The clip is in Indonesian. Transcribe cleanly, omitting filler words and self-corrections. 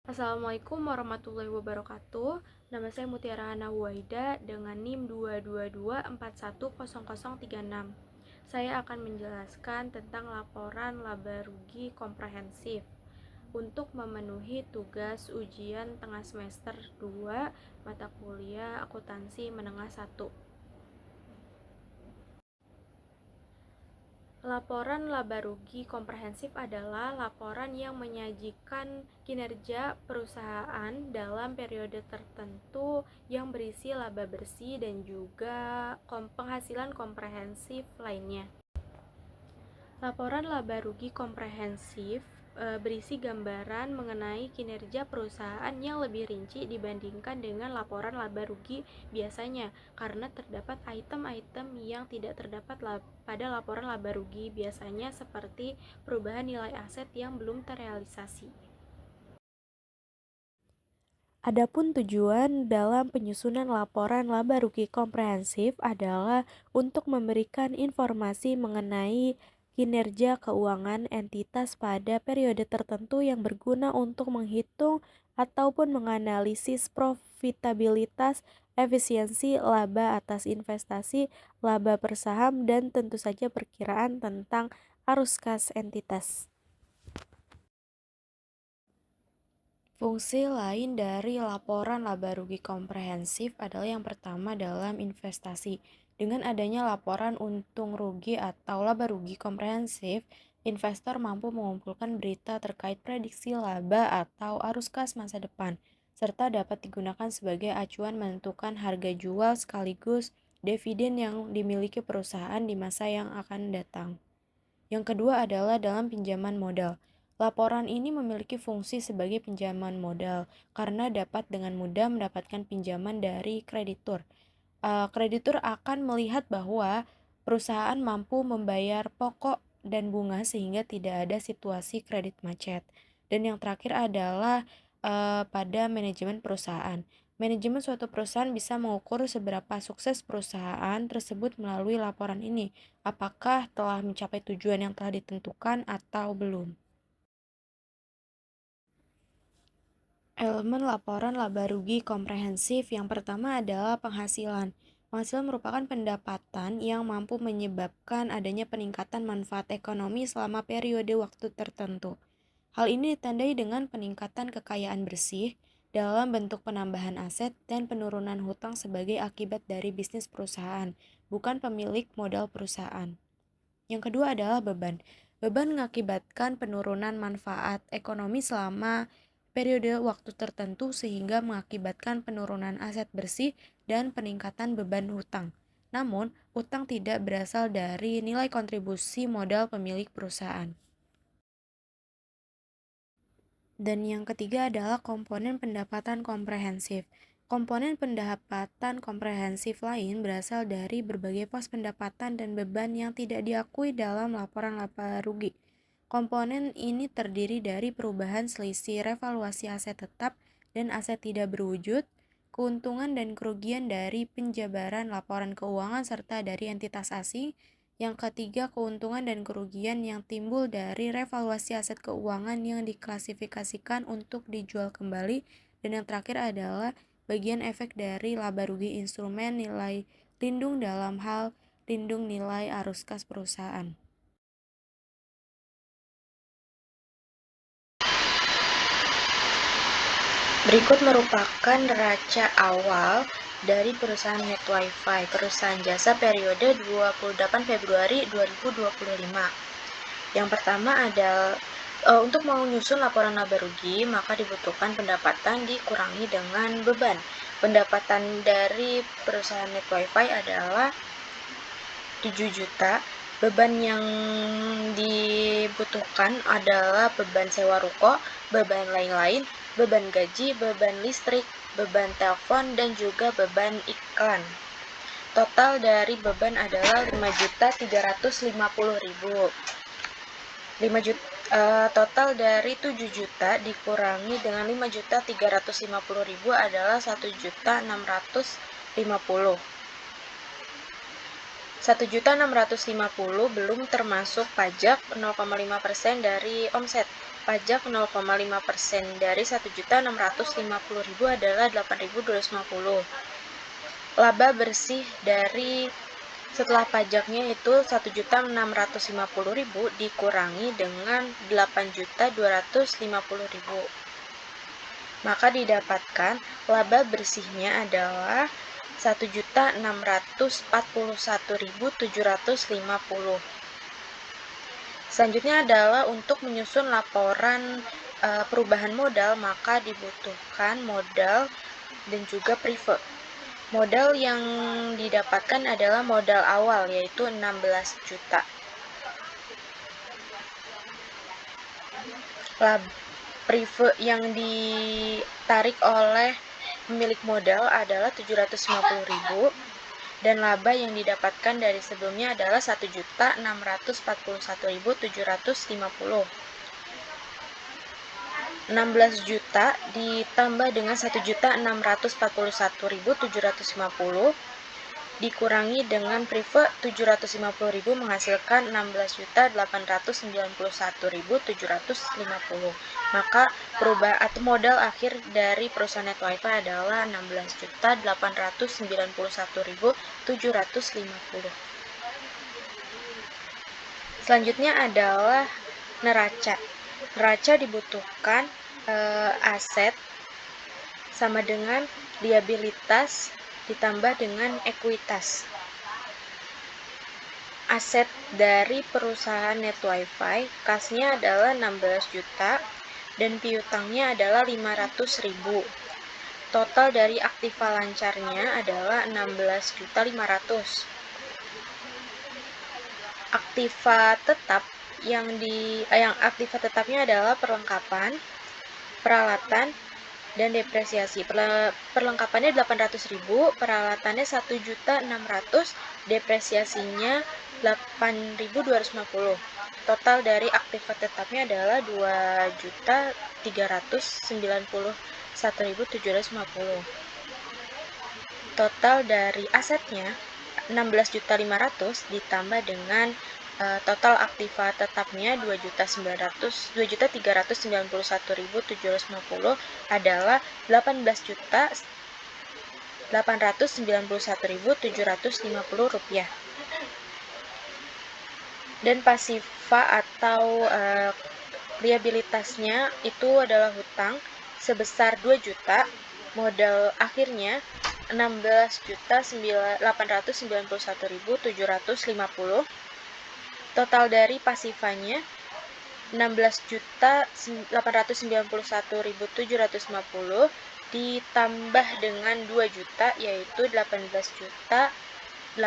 Assalamualaikum warahmatullahi wabarakatuh. Nama saya Mutiara Hana Huwaida dengan NIM 222410036. Saya akan menjelaskan tentang laporan laba rugi komprehensif untuk memenuhi tugas ujian tengah semester 2 mata kuliah akuntansi menengah 1. Laporan laba rugi komprehensif adalah laporan yang menyajikan kinerja perusahaan dalam periode tertentu yang berisi laba bersih dan juga penghasilan komprehensif lainnya. Laporan laba rugi komprehensif berisi gambaran mengenai kinerja perusahaan yang lebih rinci dibandingkan dengan laporan laba rugi biasanya, karena terdapat item-item yang tidak terdapat pada laporan laba rugi biasanya, seperti perubahan nilai aset yang belum terrealisasi. Adapun tujuan dalam penyusunan laporan laba rugi komprehensif adalah untuk memberikan informasi mengenai kinerja keuangan entitas pada periode tertentu yang berguna untuk menghitung ataupun menganalisis profitabilitas, efisiensi laba atas investasi, laba per saham, dan tentu saja perkiraan tentang arus kas entitas. Fungsi lain dari laporan laba rugi komprehensif adalah yang pertama dalam investasi. Dengan adanya laporan untung rugi atau laba rugi komprehensif, investor mampu mengumpulkan berita terkait prediksi laba atau arus kas masa depan, serta dapat digunakan sebagai acuan menentukan harga jual sekaligus dividen yang dimiliki perusahaan di masa yang akan datang. Yang kedua adalah dalam pinjaman modal. Laporan ini memiliki fungsi sebagai pinjaman modal karena dapat dengan mudah mendapatkan pinjaman dari kreditur. Kreditur akan melihat bahwa perusahaan mampu membayar pokok dan bunga sehingga tidak ada situasi kredit macet. Dan yang terakhir adalah pada manajemen perusahaan. Manajemen suatu perusahaan bisa mengukur seberapa sukses perusahaan tersebut melalui laporan ini. Apakah telah mencapai tujuan yang telah ditentukan atau belum? Elemen laporan laba rugi komprehensif yang pertama adalah penghasilan. Penghasilan merupakan pendapatan yang mampu menyebabkan adanya peningkatan manfaat ekonomi selama periode waktu tertentu. Hal ini ditandai dengan peningkatan kekayaan bersih dalam bentuk penambahan aset dan penurunan hutang sebagai akibat dari bisnis perusahaan, bukan pemilik modal perusahaan. Yang kedua adalah beban. Beban mengakibatkan penurunan manfaat ekonomi selama periode waktu tertentu sehingga mengakibatkan penurunan aset bersih dan peningkatan beban hutang. Namun, hutang tidak berasal dari nilai kontribusi modal pemilik perusahaan. Dan yang ketiga adalah komponen pendapatan komprehensif. Komponen pendapatan komprehensif lain berasal dari berbagai pos pendapatan dan beban yang tidak diakui dalam laporan laba rugi. Komponen ini terdiri dari perubahan selisih revaluasi aset tetap dan aset tidak berwujud, keuntungan dan kerugian dari penjabaran laporan keuangan serta dari entitas asing. Yang ketiga, keuntungan dan kerugian yang timbul dari revaluasi aset keuangan yang diklasifikasikan untuk dijual kembali. Dan yang terakhir adalah bagian efek dari laba rugi instrumen nilai lindung dalam hal lindung nilai arus kas perusahaan. Berikut merupakan neraca awal dari perusahaan Net Wifi, perusahaan jasa periode 28 Februari 2025. Yang pertama adalah untuk menyusun laporan laba rugi, maka dibutuhkan pendapatan dikurangi dengan beban. Pendapatan dari perusahaan Net Wifi adalah 7 juta. Beban yang dibutuhkan adalah beban sewa ruko, beban lain-lain, beban gaji, beban listrik, beban telepon, dan juga beban iklan. Total dari beban adalah 5.350.000. Total dari 7 juta dikurangi dengan 5.350.000 adalah 1.650.000. 1.650.000 belum termasuk pajak 0,5% dari omset. pajak 0,5% dari 1.650.000 adalah 8.250. Laba bersih dari setelah pajaknya itu 1.650.000 dikurangi dengan 8.250.000. Maka didapatkan laba bersihnya adalah 1.641.750. Selanjutnya adalah untuk menyusun laporan perubahan modal, maka dibutuhkan modal dan juga prive. Modal yang didapatkan adalah modal awal, yaitu 16 juta. Prive yang ditarik oleh pemilik modal adalah 750.000 dan laba yang didapatkan dari sebelumnya adalah 1.641.750. 16 juta ditambah dengan 1.641.750 dikurangi dengan prive 750.000 menghasilkan 16.891.750. Maka perubahan atau modal akhir dari perusahaan Net Wifi adalah 16.891.750. Selanjutnya adalah neraca. Neraca dibutuhkan aset sama dengan liabilitas ditambah dengan ekuitas. Aset dari perusahaan Net Wifi, kasnya adalah 16 juta dan piutangnya adalah 500.000. Total dari aktiva lancarnya adalah 16.500.000. Aktiva tetap yang aktiva tetapnya adalah perlengkapan, peralatan, dan depresiasi. Perlengkapannya 800.000, peralatannya 1.600.000, depresiasinya 8.250. Total dari aktiva tetapnya adalah 2.391.750. Total dari asetnya 16.500.000 ditambah dengan total aktiva tetapnya 2.391.750 adalah 18.891.750 rupiah. Dan pasiva atau liabilitasnya itu adalah hutang sebesar 2 juta, modal akhirnya 16.891.750. Total dari pasivanya 16.891.750 ditambah dengan 2 juta yaitu 18.891.750.